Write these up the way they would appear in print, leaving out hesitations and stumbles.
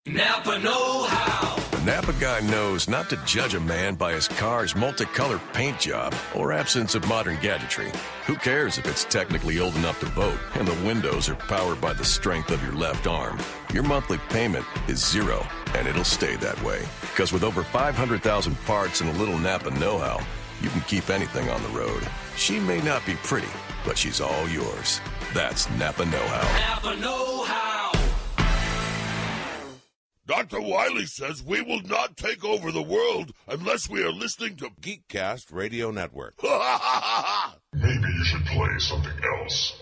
Napa know-how. The Napa guy knows not to judge a man by his car's multicolored paint job or absence of modern gadgetry. Who cares if it's technically old enough to vote and the windows are powered by the strength of your left arm? Your monthly payment is zero, and it'll stay that way. Because with over 500,000 parts and a little Napa know-how, you can keep anything on the road. She may not be pretty, but she's all yours. That's Napa know-how. Napa know-how. Dr. Wiley says we will not take over the world unless we are listening to Geekcast Radio Network. Maybe you should play something else.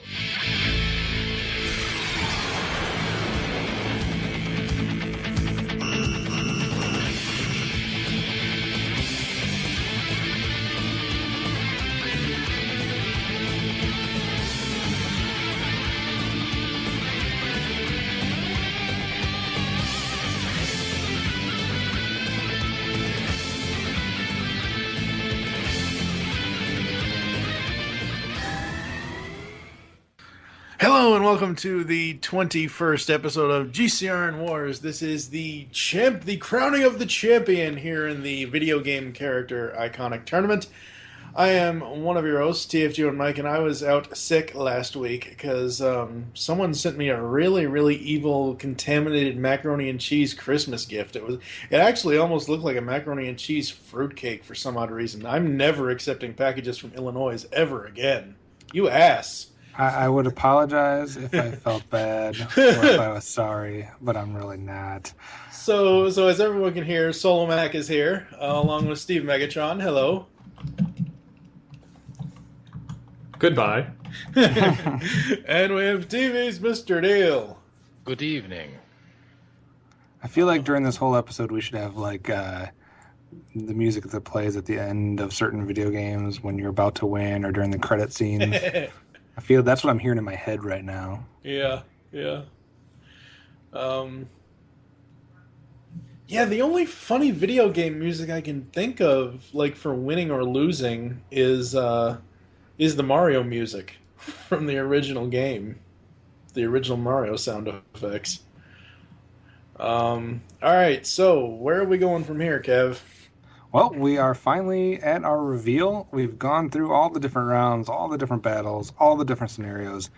Hello and welcome to the 21st episode of GCRN WarZ. This is the crowning of the champion here in the video game character iconic tournament. I am one of your hosts, TFG and Mike, and I was out sick last week because someone sent me a really, really evil contaminated macaroni and cheese Christmas gift. It actually almost looked like a macaroni and cheese fruitcake for some odd reason. I'm never accepting packages from Illinois ever again. You ass. I would apologize if I felt bad or if I was sorry, but I'm really not. So as everyone can hear, Solo Mac is here, along with Steve Megatron. Hello. Goodbye. And we have TV's Mr. Deal. Good evening. I feel like during this whole episode we should have like the music that plays at the end of certain video games when you're about to win or during the credit scenes. I feel that's what I'm hearing in my head right now. Yeah. Yeah, the only funny video game music I can think of, like for winning or losing, is the Mario music from the original game, the original Mario sound effects. All right, so where are we going from here, Kev? Well, we are finally at our reveal. We've gone through all the different rounds, all the different battles, all the different scenarios,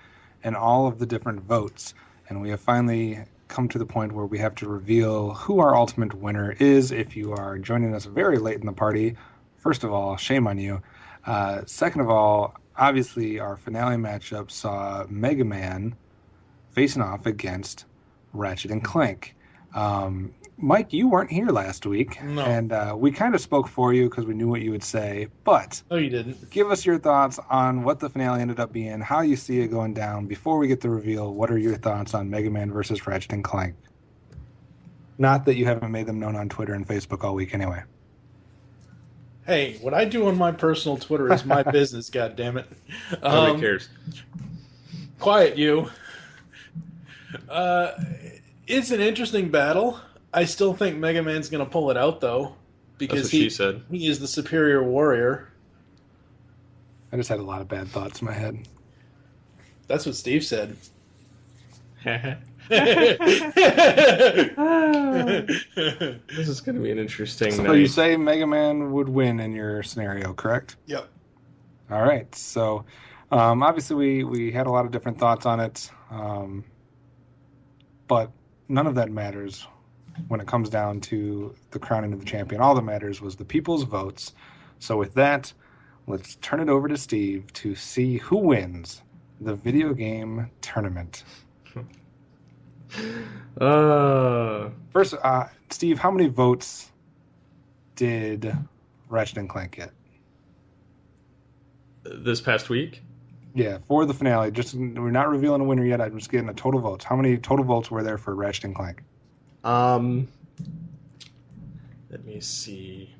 and all of the different votes. And we have finally come to the point where we have to reveal who our ultimate winner is. If you are joining us very late in the party, first of all, shame on you. Second of all, obviously our finale matchup saw Mega Man facing off against Ratchet and Clank. Mike, you weren't here last week, no. And we kind of spoke for you because we knew what you would say, but oh, you didn't. Give us your thoughts on what the finale ended up being, how you see it going down. Before we get the reveal, what are your thoughts on Mega Man versus Ratchet and Clank? Not that you haven't made them known on Twitter and Facebook all week anyway. Hey, what I do on my personal Twitter is my business, goddammit. Nobody cares. Quiet, you. It's an interesting battle. I still think Mega Man's going to pull it out, though, because she said. He is the superior warrior. I just had a lot of bad thoughts in my head. That's what Steve said. This is going to be an interesting night. So you say Mega Man would win in your scenario, correct? Yep. All right. So obviously we had a lot of different thoughts on it, but none of that matters when it comes down to the crowning of the champion. All that matters was the people's votes. So with that, let's turn it over to Steve to see who wins the video game tournament. First, Steve, how many votes did Ratchet and Clank get? This past week? Yeah, for the finale. We're not revealing a winner yet. I'm just getting the total votes. How many total votes were there for Ratchet and Clank? Let me see.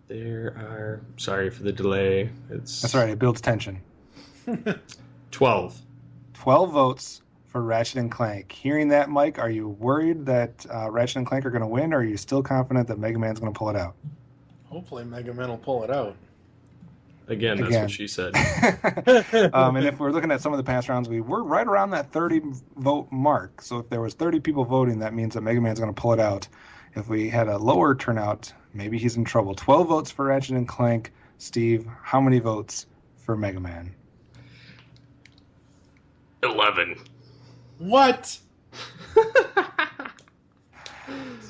There are... Sorry for the delay. That's all right. It builds tension. 12. 12 votes for Ratchet and Clank. Hearing that, Mike, are you worried that Ratchet and Clank are going to win, or are you still confident that Mega Man's going to pull it out? Hopefully Mega Man will pull it out. Again, that's what she said. And if we're looking at some of the past rounds, we were right around that 30 vote mark. So if there was 30 people voting, that means that Mega Man's going to pull it out. If we had a lower turnout, maybe he's in trouble. 12 votes for Ratchet and Clank. Steve, how many votes for Mega Man? 11. What?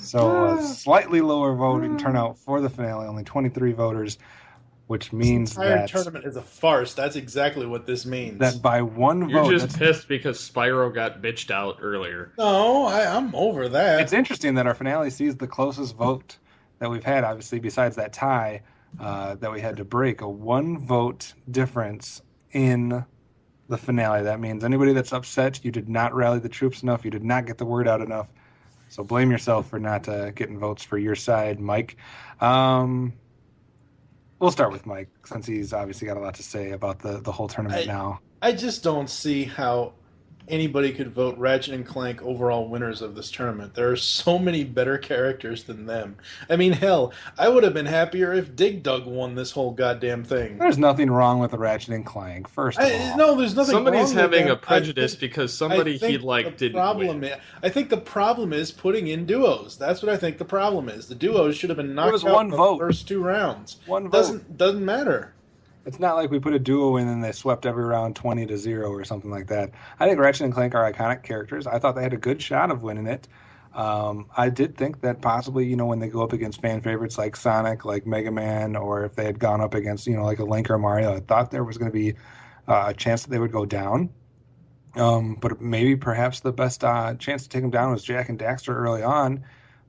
So a slightly lower voting turnout for the finale, only 23 voters, which means The entire that tournament is a farce. That's exactly what this means. that by one You're vote, just pissed because Spyro got bitched out earlier. No, I'm over that. it's interesting that our finale sees the closest vote that we've had, obviously, besides that tie that we had to break, a one vote difference in the finale. That means anybody that's upset, you did not rally the troops enough, you did not get the word out enough. So blame yourself for not getting votes for your side, Mike. We'll start with Mike, since he's obviously got a lot to say about the whole tournament now. I just don't see how anybody could vote Ratchet and Clank overall winners of this tournament. There are so many better characters than them. I mean, hell, I would have been happier if Dig Dug won this whole goddamn thing. There's nothing wrong with the Ratchet and Clank, first of all. No, there's nothing Somebody's wrong having with a prejudice because somebody he liked didn't win. I think the problem is putting in duos. That's what I think the problem is. The duos should have been knocked was out one in the vote. first two rounds. One vote. Doesn't matter. It's not like we put a duo in and they swept every round 20-0 or something like that. I think Ratchet and Clank are iconic characters. I thought they had a good shot of winning it. I did think that possibly, when they go up against fan favorites like Sonic, like Mega Man, or if they had gone up against, like a Link or Mario, I thought there was going to be a chance that they would go down. But maybe perhaps the best chance to take them down was Jak and Daxter early on.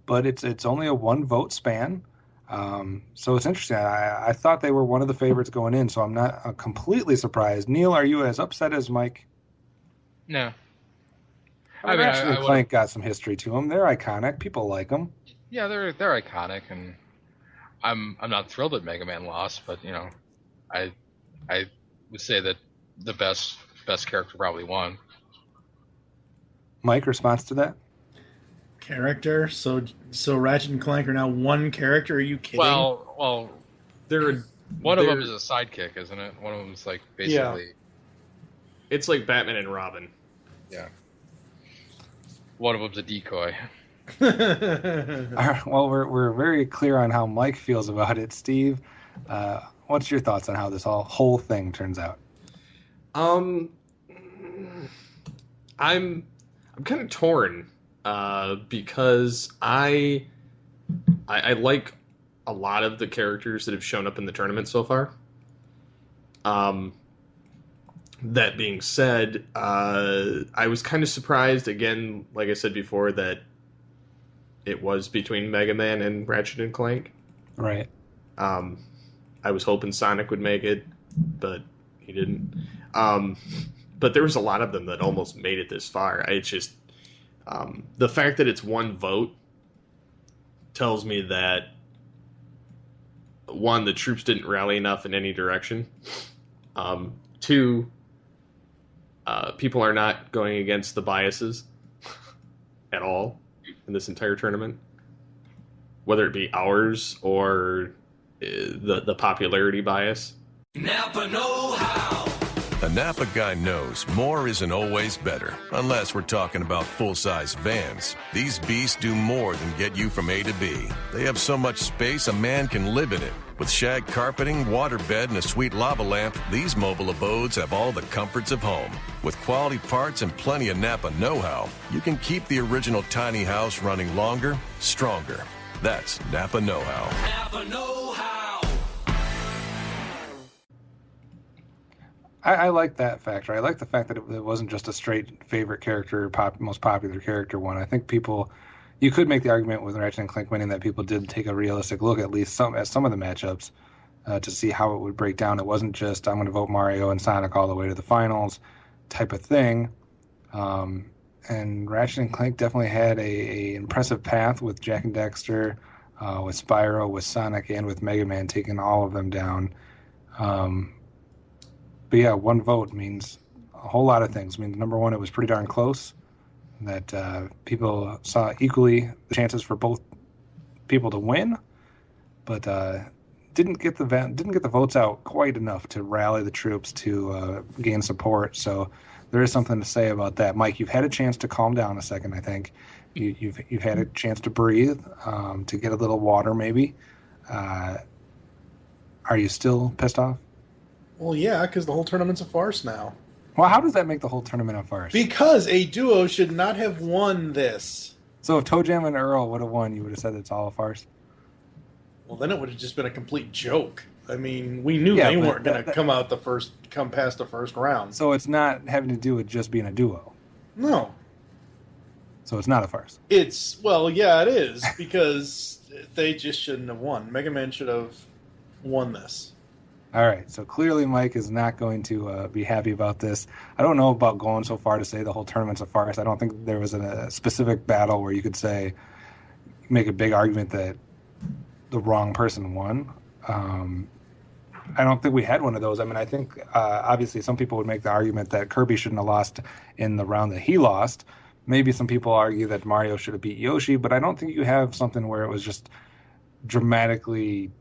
But it's only a one vote span. So it's interesting. I thought they were one of the favorites going in, so I'm not completely surprised. Neil, are you as upset as Mike? No. Ratchet and Clank got some history to them. They're iconic. People like them. Yeah, they're iconic, and I'm not thrilled that Mega Man lost, but I would say that the best character probably won. Mike, response to that? Character? So Ratchet and Clank are now one character? Are you kidding? Well, one of them is a sidekick, isn't it? One of them is like basically. Yeah. It's like Batman and Robin. Yeah. One of them's a decoy. Well, we're very clear on how Mike feels about it. Steve, what's your thoughts on how this whole thing turns out? I'm kind of torn because I like a lot of the characters that have shown up in the tournament so far. That being said, I was kind of surprised, again, like I said before, that it was between Mega Man and Ratchet and Clank. Right. I was hoping Sonic would make it, but he didn't. But there was a lot of them that almost made it this far. It's just the fact that it's one vote tells me that, one, the troops didn't rally enough in any direction. Two, people are not going against the biases at all in this entire tournament, whether it be ours or the popularity bias. Napa know-how. A Napa guy knows more isn't always better, unless we're talking about full-size vans. These beasts do more than get you from A to B. They have so much space a man can live in it. With shag carpeting, waterbed, and a sweet lava lamp, these mobile abodes have all the comforts of home. With quality parts and plenty of Napa know-how, you can keep the original tiny house running longer, stronger. That's Napa know-how. Napa know-how. I like that factor. I like the fact that it wasn't just a straight favorite character, most popular character one. I think you could make the argument with Ratchet and Clank winning that people did take a realistic look at least at some of the matchups to see how it would break down. It wasn't just I'm going to vote Mario and Sonic all the way to the finals type of thing. And Ratchet and Clank definitely had a impressive path with Jak and Daxter, with Spyro, with Sonic, and with Mega Man taking all of them down. But yeah, one vote means a whole lot of things. I mean, number one, it was pretty darn close. That people saw equally the chances for both people to win. But didn't get the votes out quite enough to rally the troops to gain support. So there is something to say about that. Mike, you've had a chance to calm down a second. I think you've had a chance to breathe, to get a little water, maybe. Are you still pissed off? Well, yeah, because the whole tournament's a farce now. Well, how does that make the whole tournament a farce? Because a duo should not have won this. So if Toe Jam and Earl would have won, you would have said it's all a farce? Well, then it would have just been a complete joke. I mean, we knew they weren't going to come past the first round. So it's not having to do with just being a duo. No. So it's not a farce. Yeah, it is, because they just shouldn't have won. Mega Man should have won this. All right, so clearly Mike is not going to be happy about this. I don't know about going so far to say the whole tournament's a farce. I don't think there was a specific battle where you could make a big argument that the wrong person won. I don't think we had one of those. I mean, I think obviously some people would make the argument that Kirby shouldn't have lost in the round that he lost. Maybe some people argue that Mario should have beat Yoshi, but I don't think you have something where it was just dramatically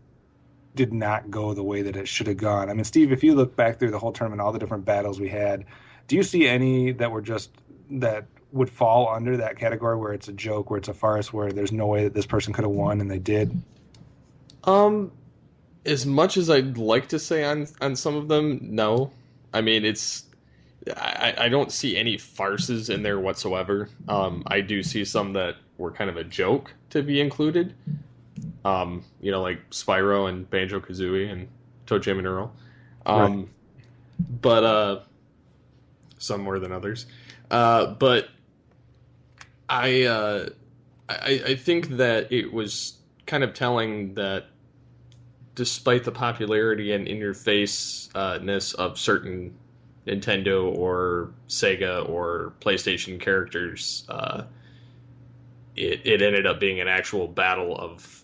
did not go the way that it should have gone. I mean, Steve, if you look back through the whole tournament, all the different battles we had, do you see any that would fall under that category where it's a joke, where it's a farce, where there's no way that this person could have won and they did? As much as I'd like to say on some of them, no. I mean, I don't see any farces in there whatsoever. I do see some that were kind of a joke to be included. Like Spyro and Banjo-Kazooie and Toe Jam and Earl. Right. But some more than others. But I think that it was kind of telling that despite the popularity and in-your-face-ness of certain Nintendo or Sega or PlayStation characters, it ended up being an actual battle of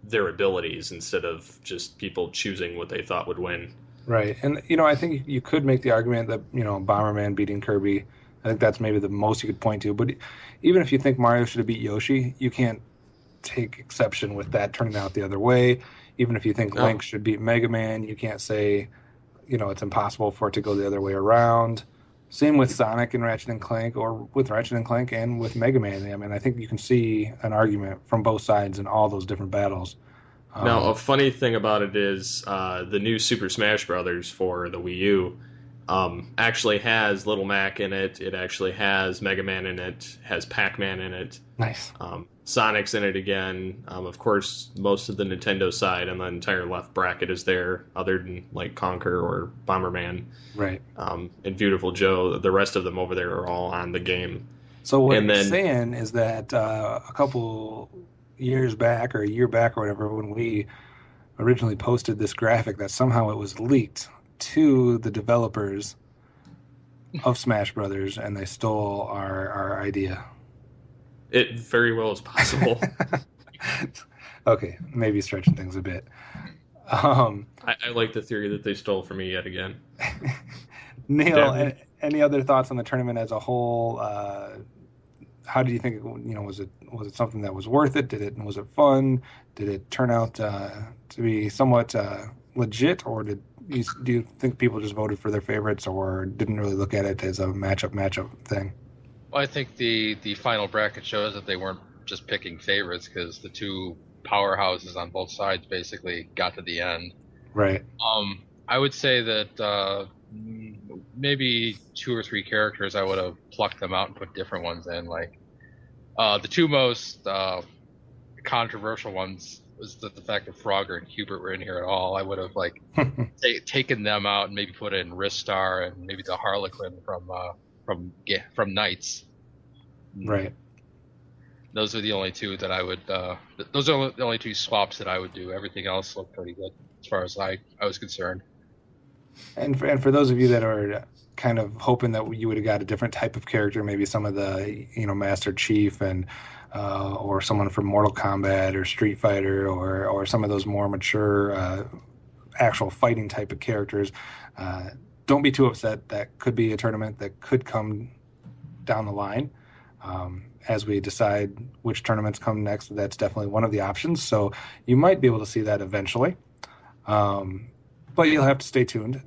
their abilities instead of just people choosing what they thought would win. Right. And, I think you could make the argument that, Bomberman beating Kirby, I think that's maybe the most you could point to. But even if you think Mario should have beat Yoshi, you can't take exception with that turning out the other way. Even if you think Link should beat Mega Man, you can't say, it's impossible for it to go the other way around. Same with Sonic and Ratchet and Clank, or with Ratchet and Clank and with Mega Man. I mean, I think you can see an argument from both sides in all those different battles. Now, a funny thing about it is the new Super Smash Brothers for the Wii U actually has Little Mac in it. It actually has Mega Man in it, has Pac-Man in it. Nice. Sonic's in it again. Of course, most of the Nintendo side and the entire left bracket is there, other than like Conker or Bomberman. Right. And Beautiful Joe. The rest of them over there are all on the game. So what you're saying is that a couple years back or a year back or whatever, when we originally posted this graphic, that somehow it was leaked to the developers of Smash Brothers and they stole our idea. It very well is possible. Okay, maybe stretching things a bit. I like the theory that they stole from me yet again. Neil, any other thoughts on the tournament as a whole? How do you think? Was it something that was worth it? Was it fun? Did it turn out to be somewhat legit, or do you think people just voted for their favorites, or didn't really look at it as a matchup thing? Well, I think the final bracket shows that they weren't just picking favorites, because the two powerhouses on both sides basically got to the end. Right. I would say that maybe 2 or 3 characters I would have plucked them out and put different ones in. Like the two most controversial ones was the fact that Frogger and Hubert were in here at all. I would have taken them out and maybe put in Ristar and maybe the Harlequin from Knights. Right. Those are the only two that I would. Those are the only 2 swaps that I would do. Everything else looked pretty good as far as I was concerned. And for those of you that are kind of hoping that you would have got a different type of character, maybe some of the Master Chief and or someone from Mortal Kombat or Street Fighter or some of those more mature actual fighting type of characters, don't be too upset. That could be a tournament that could come down the line. as we decide which tournaments come next, that's definitely one of the options. So you might be able to see that eventually. But you'll have to stay tuned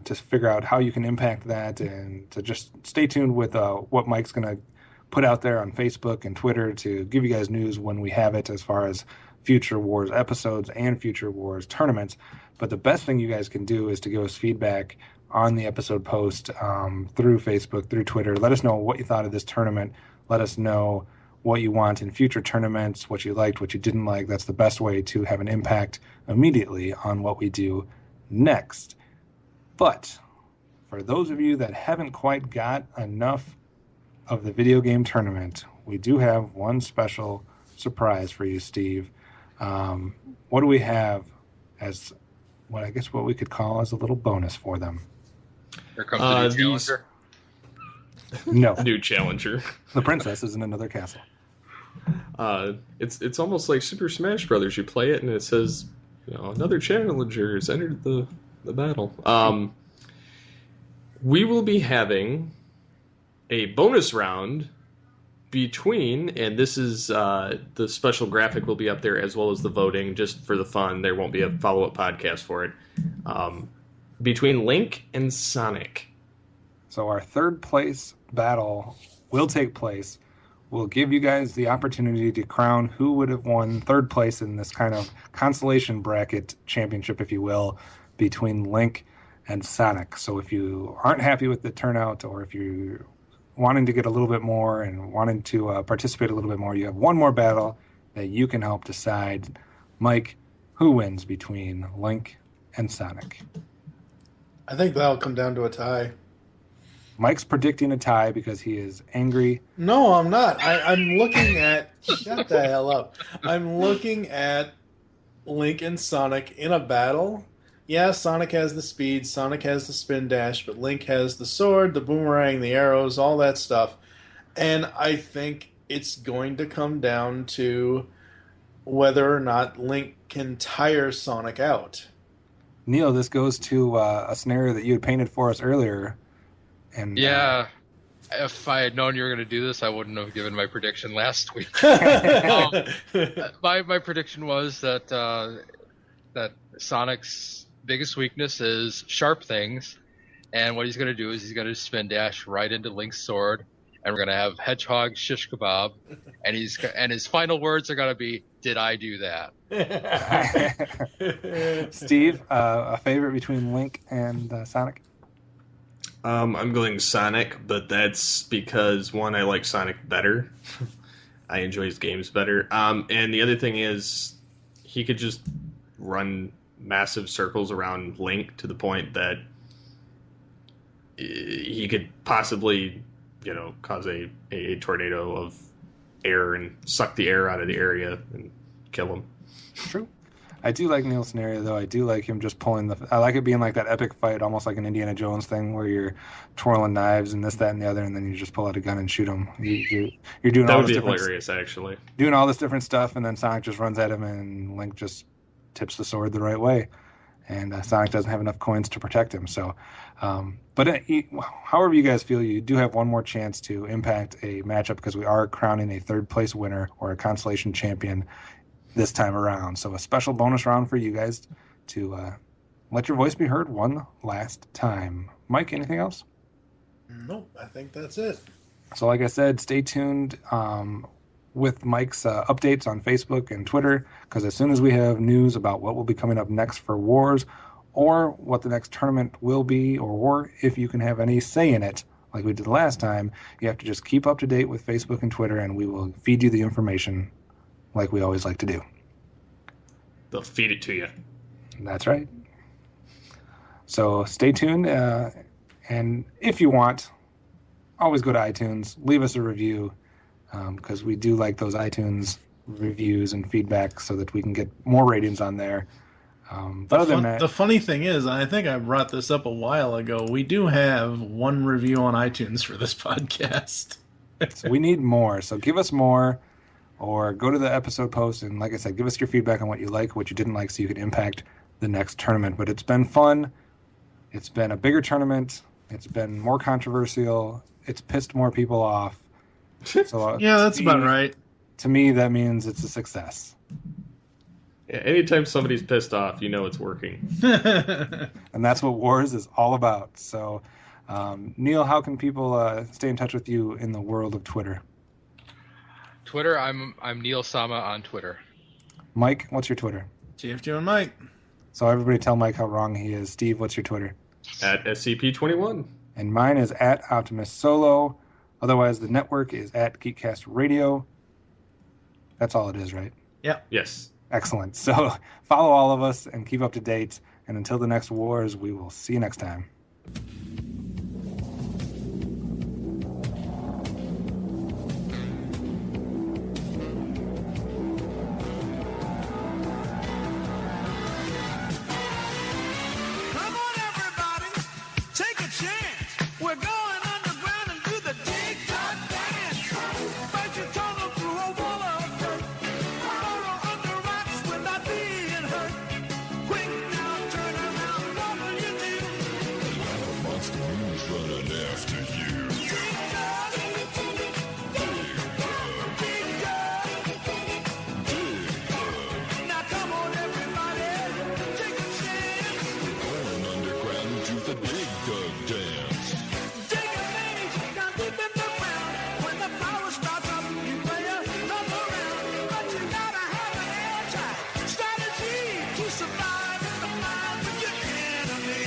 to figure out how you can impact that, and to just stay tuned with what Mike's going to put out there on Facebook and Twitter to give you guys news when we have it, as far as future WarZ episodes and future WarZ tournaments. But the best thing you guys can do is to give us feedback on the episode post through Facebook, through Twitter. Let us know what you thought of this tournament. Let us know what you want in future tournaments, what you liked, what you didn't like. That's the best way to have an impact immediately on what we do next. But for those of you that haven't quite got enough of the video game tournament, we do have one special surprise for you, Steve. What do we have as what we could call as a little bonus for them? Here comes the new challenger. No. New challenger. The princess is in another castle. It's almost like Super Smash Brothers. You play it and it says, another challenger has entered the battle. We will be having a bonus round between, and this is the special graphic will be up there as well as the voting, just for the fun. There won't be a follow-up podcast for it. Between Link and Sonic. So our third place battle will take place. We'll give you guys the opportunity to crown who would have won third place in this kind of consolation bracket championship, if you will, between Link and Sonic. So if you aren't happy with the turnout, or if you're wanting to get a little bit more and wanting to participate a little bit more, you have one more battle that you can help decide. Mike, who wins between Link and Sonic? I think that'll come down to a tie. Mike's predicting a tie because he is angry. No, I'm not. I'm looking at... Shut the hell up. I'm looking at Link and Sonic in a battle. Yeah, Sonic has the speed, Sonic has the spin dash, but Link has the sword, the boomerang, the arrows, all that stuff. And I think it's going to come down to whether or not Link can tire Sonic out. Neil, this goes to a scenario that you had painted for us earlier. And yeah, if I had known you were going to do this, I wouldn't have given my prediction last week. My prediction was that Sonic's biggest weakness is sharp things, and what he's going to do is he's going to spin dash right into Link's sword, and we're going to have Hedgehog shish kebab, and his final words are going to be, "Did I do that?" Steve, a favorite between Link and Sonic? I'm going Sonic, but that's because, one, I like Sonic better. I enjoy his games better. And the other thing is, he could just run massive circles around Link to the point that he could possibly, cause a tornado of air and suck the air out of the area and kill him. True. I do like Neil's scenario, though. I do like him just pulling I like it being like that epic fight, almost like an Indiana Jones thing, where you're twirling knives and this, that, and the other, and then you just pull out a gun and shoot him. You're doing that all would this be different, hilarious, actually. Doing all this different stuff, and then Sonic just runs at him, and Link just tips the sword the right way, and Sonic doesn't have enough coins to protect him. So, but however you guys feel, you do have one more chance to impact a matchup, because we are crowning a third place winner or a consolation champion this time around. So a special bonus round for you guys to let your voice be heard one last time. Mike, anything else? Nope, I think that's it. So like I said, stay tuned with Mike's updates on Facebook and Twitter, because as soon as we have news about what will be coming up next for WarZ, or what the next tournament will be, or if you can have any say in it, like we did last time, you have to just keep up to date with Facebook and Twitter, and we will feed you the information like we always like to do. They'll feed it to you. That's right. So stay tuned, and if you want, always go to iTunes, leave us a review, because we do like those iTunes reviews and feedback so that we can get more ratings on there. But other than that, the funny thing is, I think I brought this up a while ago, we do have one review on iTunes for this podcast. So we need more, so give us more. Or go to the episode post and, like I said, give us your feedback on what you like, what you didn't like, so you can impact the next tournament. But it's been fun. It's been a bigger tournament. It's been more controversial. It's pissed more people off. So Yeah, that's to about me- right. To me, that means it's a success. Yeah, anytime somebody's pissed off, you know it's working. And that's what WarZ is all about. So, Neil, how can people stay in touch with you in the world of Twitter? Twitter, I'm Neil Sama on Twitter. Mike, what's your Twitter? GFG and Mike. So everybody tell Mike how wrong he is. Steve, what's your Twitter? At SCP-21. And mine is at OptimusSolo. Otherwise, the network is at Geekcast Radio. That's all it is, right? Yes. Excellent. So follow all of us and keep up to date. And until the next wars, we will see you next time. Come on, everybody, take a chance. We're going underground and do the dig-dug dance. Fight your tunnel through a wall of dirt. Burrow under rocks without being hurt. Quick now, turn around, what will you do? Monster moves running after you. Dig-dug, dig-dug. Now come on, everybody, take a chance. Going underground to the Dig Dug Dance. Dig a maze down deep in the ground. When the power starts up, you play another round. But you gotta have an airtight strategy to survive in the minds of your enemy.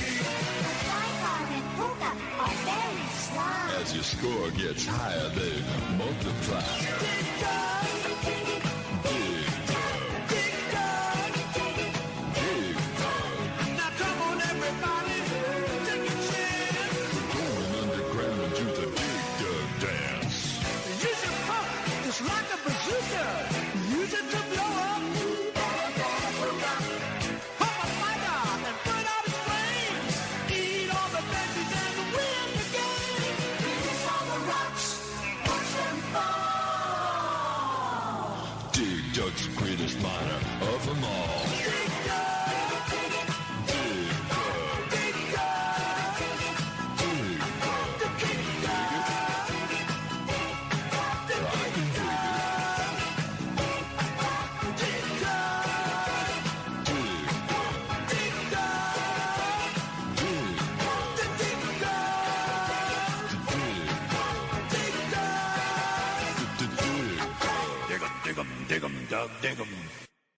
As your score gets higher, they multiply. Dig dug, Dig Dug, dig dug. Dig Dug. Now come on, everybody, take a chance. Going underground to the Dig Dug Dance. Use your pump just like a bazooka. Use it to blow up. Pump a fighter and put out his flames. Eat all the veggies and win the game. Release all the rocks, watch them fall. Dig Dug's greatest miner of them all. Dig dug, Dig Dug, dig dug, Dig Dug. the dig dug, the I can dig it. dig dug, Dig Dug, dig dug, Dig Dug, the dig dug, Dig Dug, dig dug. Dig Dug. Dig 'em, dig 'em, dig 'em, Doug, dig 'em.